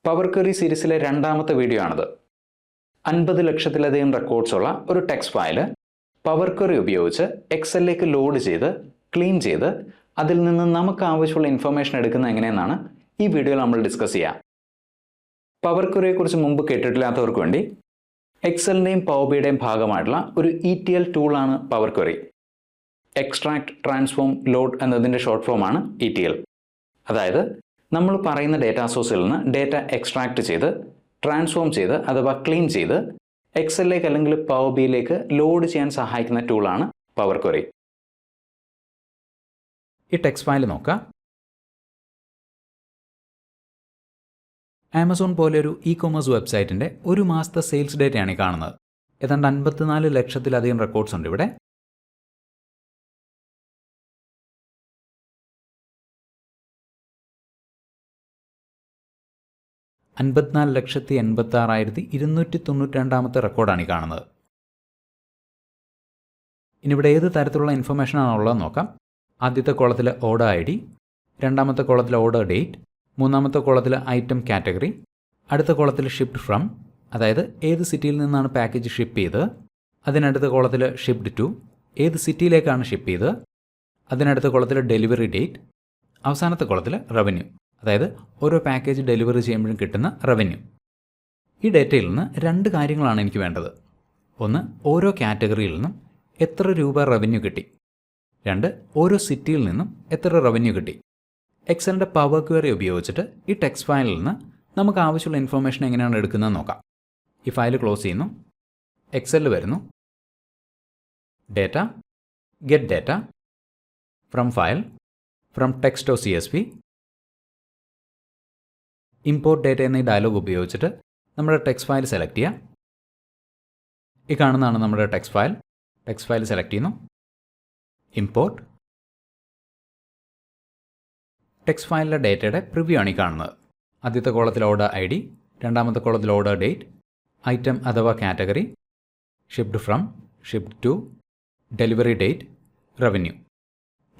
Power query സീരീസിലെ രണ്ടാമത്തെ video ആണിത്. 50 ലക്ഷത്തിലധികം റെക്കോർഡ്സ് ഉള്ള ഒരു ടെക്സ്റ്റ് ഫയല് പവർ ക്വറി ഉപയോഗിച്ച് എക്സലിലേക്ക് ലോഡ് ചെയ്ത് ക്ലീൻ ചെയ്ത് അതിൽ നിന്ന് നമുക്ക് ആവശ്യമുള്ള ഇൻഫർമേഷൻ എടുക്കുന്നത് എങ്ങനെയെന്നാണ് ഈ വീഡിയോയിൽ നമ്മൾ ഡിസ്കസ് ചെയ്യുക. പവർ ക്വറിയെക്കുറിച്ച് മുമ്പ് കേട്ടിട്ടില്ലാത്തവർക്ക് വേണ്ടി എക്സലിൻ്റെയും പവർ ബിയുടെയും ഭാഗമായിട്ടുള്ള ഒരു ETL ടൂളാണ് power query. Extract, transform, load എന്നതിൻ്റെ ഷോർട്ട് ഫോമാണ് ETL. അതായത് നമ്മൾ പറയുന്ന ഡേറ്റാ സോഴ്സിൽ നിന്ന് ഡേറ്റ എക്സ്ട്രാക്ട് ചെയ്ത് ട്രാൻസ്ഫോം ചെയ്ത് അഥവാ ക്ലീൻ ചെയ്ത് എക്സലിലേക്ക് അല്ലെങ്കിൽ പവർ ബിയിലേക്ക് ലോഡ് ചെയ്യാൻ സഹായിക്കുന്ന ടൂളാണ് പവർ ക്വറി. ഈ ടെക്സ്റ്റ് ഫയൽ നോക്കാം. ആമസോൺ പോലെയൊരു ഇ-കൊമേഴ്സ് വെബ്സൈറ്റിൻ്റെ ഒരു മാസത്തെ സെയിൽസ് ഡേറ്റയാണ് ഈ കാണുന്നത്. ഏതാണ്ട് 54 ലക്ഷത്തിലധികം റെക്കോർഡ്സ് ഉണ്ട് ഇവിടെ. $54,86,292 റെക്കോർഡാണ് ഈ കാണുന്നത്. ഇനി ഇവിടെ ഏത് തരത്തിലുള്ള ഇൻഫർമേഷനാണ് ഉള്ളതെന്ന് നോക്കാം. ആദ്യത്തെ കോളത്തിൽ ഓർഡർ ID, രണ്ടാമത്തെ കോളത്തിൽ ഓർഡർ ഡേറ്റ്, മൂന്നാമത്തെ കോളത്തിൽ ഐറ്റം കാറ്റഗറി, അടുത്ത കോളത്തിൽ ഷിപ്ഡ് ഫ്രം, അതായത് ഏത് സിറ്റിയിൽ നിന്നാണ് പാക്കേജ് ഷിപ്പ് ചെയ്തത്, അതിനടുത്ത കോളത്തിൽ ഷിപ്ഡ് ടു, ഏത് സിറ്റിയിലേക്കാണ് ഷിപ്പ് ചെയ്തത്, അതിനടുത്ത കോളത്തിൽ ഡെലിവറി ഡേറ്റ്, അവസാനത്തെ കോളത്തിൽ റവന്യൂ, അതായത് ഓരോ പാക്കേജ് ഡെലിവറി ചെയ്യുമ്പോഴും കിട്ടുന്ന റവന്യൂ. ഈ ഡേറ്റയിൽ നിന്ന് രണ്ട് കാര്യങ്ങളാണ് എനിക്ക് വേണ്ടത്. ഒന്ന്, ഓരോ കാറ്റഗറിയിൽ നിന്നും എത്ര രൂപ റവന്യൂ കിട്ടി. രണ്ട്, ഓരോ സിറ്റിയിൽ നിന്നും എത്ര റവന്യൂ കിട്ടി. എക്സലിൻ്റെ പവർ ക്വറി ഉപയോഗിച്ചിട്ട് ഈ ടെക്സ്റ്റ് ഫയലിൽ നിന്ന് നമുക്ക് ആവശ്യമുള്ള ഇൻഫർമേഷൻ എങ്ങനെയാണ് എടുക്കുന്നതെന്ന് നോക്കാം. ഈ ഫയൽ ക്ലോസ് ചെയ്യുന്നു, എക്സലിൽ വരുന്നു, data, get data, from file, from text or CSV, import data എന്നീ ഡയലോഗ് ഉപയോഗിച്ചിട്ട് നമ്മുടെ ടെക്സ്റ്റ് ഫയൽ സെലക്ട് ചെയ്യുക. ഈ കാണുന്നതാണ് നമ്മുടെ text file. Text file select ചെയ്യുന്നു, ഇമ്പോർട്ട്. ടെക്സ്റ്റ് ഫയലിലെ ഡേറ്റയുടെ പ്രിവ്യൂ ആണ് ഈ കാണുന്നത്. ആദ്യത്തെ കോളത്തിൽ ഓർഡർ ID, രണ്ടാമത്തെ കോളത്തിൽ ഓർഡർ ഡേറ്റ്, ഐറ്റം അഥവാ category, shipped from, shipped to, delivery date, revenue.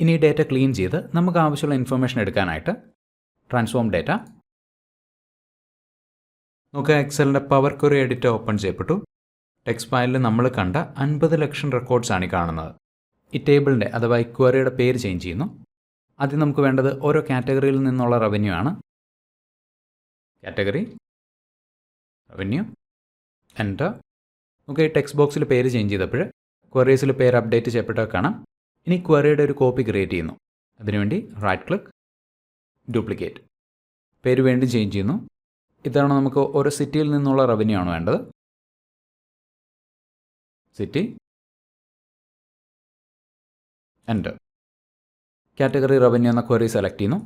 ഇനി ഈ ഡേറ്റ ക്ലീൻ ചെയ്ത് നമുക്ക് ആവശ്യമുള്ള ഇൻഫർമേഷൻ എടുക്കാനായിട്ട് ട്രാൻസ്ഫോം ഡേറ്റ. നമുക്ക് എക്സലിൻ്റെ പവർ ക്വറി എഡിറ്റർ ഓപ്പൺ ചെയ്യപ്പെട്ടു. ടെക്സ്റ്റ് ഫയലിൽ നമ്മൾ കണ്ട 50 ലക്ഷം റെക്കോർഡ്സ് ആണ് ഈ കാണുന്നത്. ഈ ടേബിളിൻ്റെ അഥവാ ഈ ക്വറിയുടെ പേര് ചേഞ്ച് ചെയ്യുന്നു. ആദ്യം നമുക്ക് വേണ്ടത് ഓരോ കാറ്റഗറിയിൽ നിന്നുള്ള റവന്യൂ ആണ്. Category, revenue, enter. നമുക്ക് ഈ ടെക്സ്റ്റ് ബോക്സിൽ പേര് ചേഞ്ച് ചെയ്തപ്പോൾ ക്വറീസിൽ പേര് അപ്ഡേറ്റ് ചെയ്യപ്പെട്ട കാണാം. ഇനി ക്വറിയുടെ ഒരു കോപ്പി ക്രിയേറ്റ് ചെയ്യുന്നു. അതിനുവേണ്ടി റൈറ്റ് ക്ലിക്ക്, ഡ്യൂപ്ലിക്കേറ്റ്. പേര് വീണ്ടും ചേഞ്ച് ചെയ്യുന്നു. ഇത്തവണ നമുക്ക് ഓരോ സിറ്റിയിൽ നിന്നുള്ള റവന്യൂ ആണ് വേണ്ടത്. City, enter. കാറ്റഗറി റവന്യൂ എന്ന ക്വറി സെലക്ട് ചെയ്യുന്നു.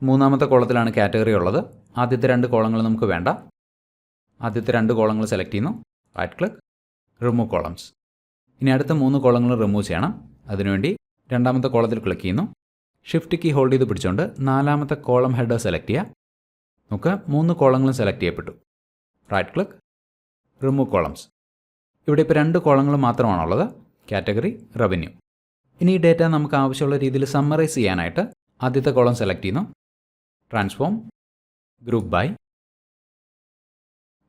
മൂന്നാമത്തെ കോളത്തിലാണ് കാറ്റഗറി ഉള്ളത്. ആദ്യത്തെ രണ്ട് കോളങ്ങൾ നമുക്ക് വേണ്ട. ആദ്യത്തെ രണ്ട് കോളങ്ങൾ സെലക്ട് ചെയ്യുന്നു, റൈറ്റ് ക്ലിക്ക്, റിമൂവ് കോളംസ്. ഇനി അടുത്ത 3 കോളങ്ങൾ റിമൂവ് ചെയ്യണം. അതിനുവേണ്ടി രണ്ടാമത്തെ കോളത്തിൽ ക്ലിക്ക് ചെയ്യുന്നു. ഷിഫ്റ്റ് കീ ഹോൾഡ് ചെയ്ത് പിടിച്ചുകൊണ്ട് നാലാമത്തെ കോളം ഹെഡർ സെലക്ട് ചെയ്യുക. നമുക്ക് 3 കോളങ്ങളും സെലക്ട് ചെയ്യപ്പെട്ടു. Right click, remove columns. ഇവിടെ ഇപ്പോൾ 2 കോളങ്ങൾ മാത്രമാണുള്ളത്, കാറ്റഗറി, റവന്യൂ. ഇനി ഈ ഡേറ്റ നമുക്ക് ആവശ്യമുള്ള രീതിയിൽ സമ്മറൈസ് ചെയ്യാനായിട്ട് ആദ്യത്തെ കോളം സെലക്ട് ചെയ്യുന്നു, ട്രാൻസ്ഫോം, ഗ്രൂപ്പ് ബൈ.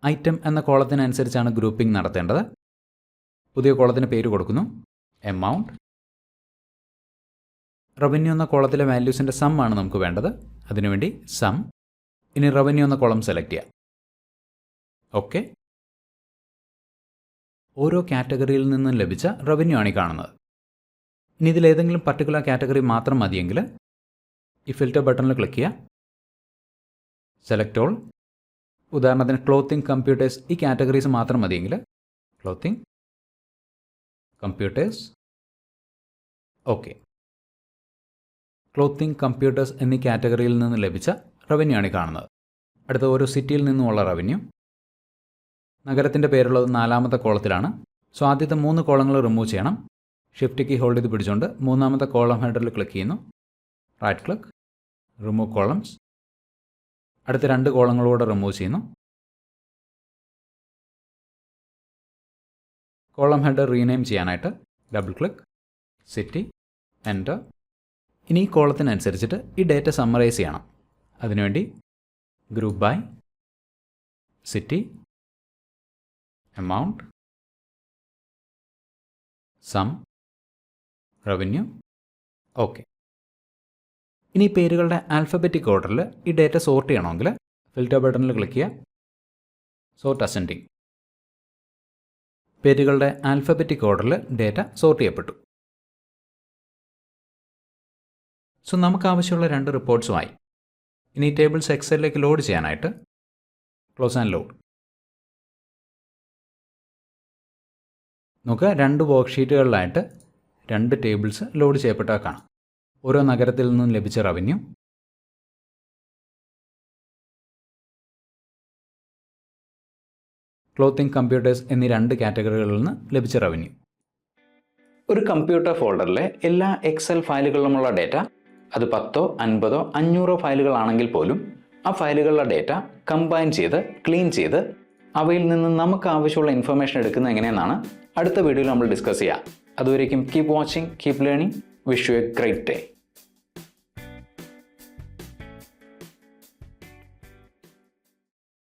ഐറ്റം എന്ന കോളത്തിനനുസരിച്ചാണ് ഗ്രൂപ്പിംഗ് നടത്തേണ്ടത്. പുതിയ കോളത്തിന് പേര് കൊടുക്കുന്നു, എമൗണ്ട്. റവന്യൂ എന്ന കോളത്തിലെ വാല്യൂസിൻ്റെ സം ആണ് നമുക്ക് വേണ്ടത്. അതിനുവേണ്ടി സം. ഇനി റവന്യൂ എന്ന കോളം സെലക്ട് ചെയ്യാം. ഓക്കെ. ഓരോ കാറ്റഗറിയിൽ നിന്നും ലഭിച്ച റവന്യൂ ആണ് ഈ കാണുന്നത്. ഇനി ഇതിലേതെങ്കിലും പർട്ടിക്കുലർ കാറ്റഗറി മാത്രം മതിയെങ്കിൽ ഈ ഫിൽറ്റർ ബട്ടണിൽ ക്ലിക്ക് ചെയ്യുക, സെലക്ട് ഓൾ. ഉദാഹരണത്തിന് ക്ലോത്തിങ്, കമ്പ്യൂട്ടേഴ്സ് ഈ കാറ്റഗറീസ് മാത്രം മതിയെങ്കിൽ clothing, computers. Okay. Clothing, computers എന്നീ കാറ്റഗറിയിൽ നിന്ന് ലഭിച്ച റവന്യൂ ആണ് ഈ കാണുന്നത്. അടുത്ത ഓരോ സിറ്റിയിൽ നിന്നുമുള്ള റവന്യൂ. നഗരത്തിൻ്റെ പേരുള്ളത് 4ാമത്തെ കോളത്തിലാണ്. സോ ആദ്യത്തെ 3 കോളങ്ങൾ റിമൂവ് ചെയ്യണം. ഷിഫ്റ്റ് കീ ഹോൾഡ് ചെയ്ത് പിടിച്ചുകൊണ്ട് മൂന്നാമത്തെ കോളം ഹെഡറിൽ ക്ലിക്ക് ചെയ്യുന്നു, റൈറ്റ് ക്ലിക്ക്, റിമൂവ് കോളംസ്. അടുത്ത 2 കോളങ്ങളൂടെ റിമൂവ് ചെയ്യുന്നു. കോളം ഹെഡർ റീനെയിം ചെയ്യാനായിട്ട് ഡബിൾ ക്ലിക്ക്, സിറ്റി, എൻ്റർ. ഇനി ഈ കോളത്തിനനുസരിച്ചിട്ട് ഈ ഡേറ്റ സമ്മറൈസ് ചെയ്യണം. അതിനുവേണ്ടി group by, city, amount, sum, revenue. Okay. ഇനി പേരുകളുടെ ആൽഫബറ്റിക് ഓർഡറിൽ ഈ ഡേറ്റ സോർട്ട് ചെയ്യണമെങ്കിൽ ഫിൽറ്റർ ബട്ടണിൽ ക്ലിക്ക് ചെയ്യുക, സോർട്ട് അസെൻഡിങ്. പേരുകളുടെ ആൽഫബറ്റിക് ഓർഡറിൽ ഡേറ്റ സോർട്ട് ചെയ്യപ്പെട്ടു. സോ നമുക്ക് ആവശ്യമുള്ള 2 റിപ്പോർട്ട്സുമായി. ഇനി ടേബിൾസ് എക്സലിലേക്ക് ലോഡ് ചെയ്യാനായിട്ട് ക്ലോസ് ആൻഡ് ലോഡ്. നമുക്ക് 2 വർക്ക്ഷീറ്റുകളിലായിട്ട് 2 ടേബിൾസ് ലോഡ് ചെയ്യപ്പെട്ടാൽ കാണാം. ഓരോ നഗരത്തിൽ നിന്നും ലഭിച്ച റവന്യൂ, ക്ലോത്തിങ്, കമ്പ്യൂട്ടേഴ്സ് എന്നീ 2 കാറ്റഗറികളിൽ നിന്ന് ലഭിച്ച റവന്യൂ. ഒരു കമ്പ്യൂട്ടർ ഫോൾഡറിലെ എല്ലാ എക്സൽ ഫയലുകളിലുമുള്ള ഡേറ്റ, അത് 10, 50, 500 ഫയലുകളാണെങ്കിൽ പോലും ആ ഫയലുകളിലെ ഡേറ്റ കമ്പൈൻ ചെയ്ത് ക്ലീൻ ചെയ്ത് അവയിൽ നിന്ന് നമുക്ക് ആവശ്യമുള്ള ഇൻഫർമേഷൻ എടുക്കുന്നത് എങ്ങനെയെന്നാണ് അടുത്ത വീഡിയോയിൽ നമ്മൾ ഡിസ്കസ് ചെയ്യുക. അതുവരേക്കും keep watching, keep learning. Wish you A great day.